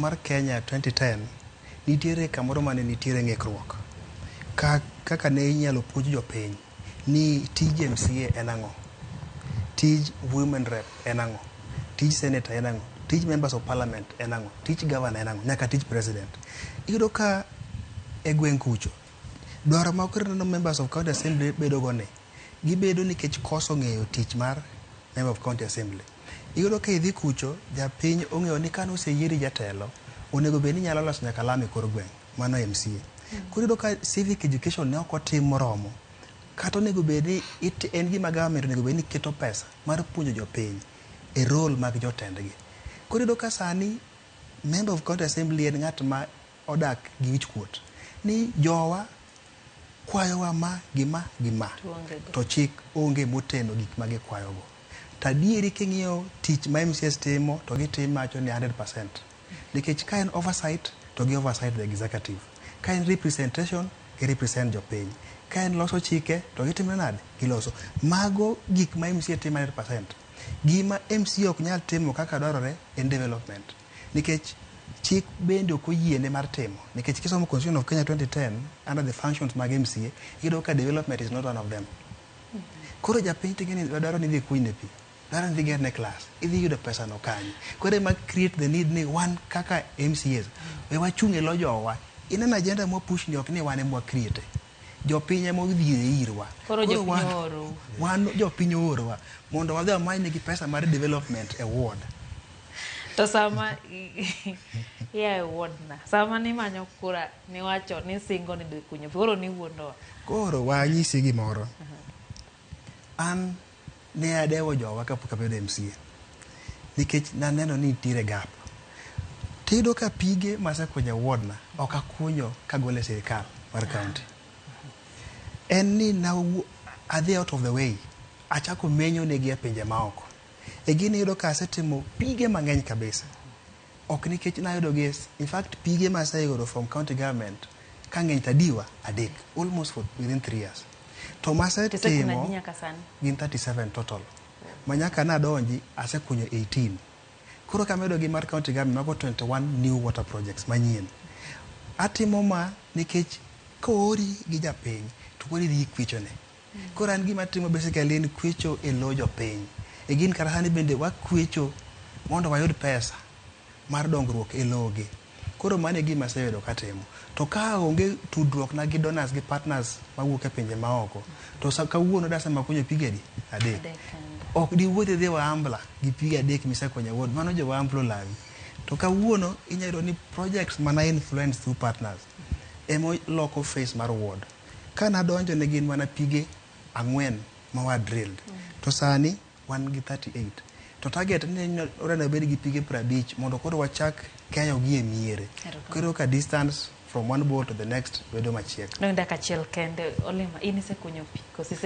mar Kenya 2010 nitiere kamoro mane nitiere ng'ikruok kaka ne inyalo puonj jopiny ni tij MCA en ang'o, tij women rep en ang'o, tij senator en ang'o, tij members of parliament en ang'o, tij governor en ang'o, nyaka tij president. Iyudo ka e gweng' kucho dwaro ma okerneno members of county assembly bedo gone gibedo nikech koso ng'eyo tich mar member of county assembly. Iyudo ka idhi kucho japiny ong'eyo ni kano oseyieri jatelo onego bed ni nyalo loso nyaka lam e kor gweng', mano MCA. Koro iyudo ka civic education ne ok otim moromo, kata onego bed ni en gima government onego bed ni keto pesa mar puonjo jopiny e role mag jotendgi. Koro iyudo ka sani member of county assembly en ng'at ma odak gi wich kuot ni jowa kwayowa ma gima to chik onge moteno gik ma gikwayogo. Tadieri king'iyo tich ma MCAs timo to gitimo macho ni 100%. Nikech ka en oversight to gi oversight the executive, ka en representation gi represent jopiny, ka en loso chike to gitimo nade, giloso. Mago gik ma MCA timo 100%. Gima MCA ok nyal timo kaka dwarore en development, nikech chik bende ok oyiene mar timo. Nikech kisomo Constitution of Kenya 2010 under the functions mag MCA iyudo ka development is not one of them. Koro japiny tingeni dwaro ni dhi kunyne pi, dwaro ni dhi gerne class, idhi yudo pesa no kanyi. Koro ema create the need ni wan kaka MCAs we wachung' e lo jowa. Ineno agenda mwa push ni ok ni wan ema create, jopiny ema odhiere irwa. Koro jopiny oro, wan jopiny oorowa mondo wadhi wamany negi pesa mar development e ward. to sama e ward na sama ni manyo kura ni wacho ni singo ni dhi kunyo koro ni wuondowa. Koro wanyisi gimoro. An ne adewo jowa kapok abedo MCA nikech naneno ni nitiere gap. Tiyudo ka pige masekunyo ward na ok akunyo kagole sirikal mar county. En ni adhi out of the way, achako menyo negi e pinje maoko. E gini iyudo ka asetimo pige mang'eny kabisa. Ok nikech nayudo ges, in fact pige maseyudo from county government kang'eny tadiwa adek, almost for within 3 years. To masetimo gin 37 total. Manyaka nadonji asekunyo 18. Koro kamedo gi mar county government mago 21 new water projects manyien. Atimo ma nikech koori gi japiny to kori dhi kwichone. Koro an gima timo basically en kwicho e lo jopiny. E gin kara sani bende wakwicho mondo wayud pesa mar dongruok e loge. Koro mane gima aseyudo katimo. To ka onge tudruok na gi donors gi partners mawuok e pinje maoko, to kawuono dasema kunyo pigedi adek. Ok di wuothe dhi Wambla gi pige adek misekunyo wuod, mano jo Wambla lawi. To kawuono inyalo ni projects mana influence through partners emo local face mar ward. Ka nadonjo ne gin mana pige 4 ma wa drilled. To sani wan gi 38. To target ni orana bed gi pige 50 mondo koro wachak keyo gi e miere. Koro ka distance from one ball to the next bedo machiek. Ndio ndaka chiel kende olema ini se kunyo pi kosise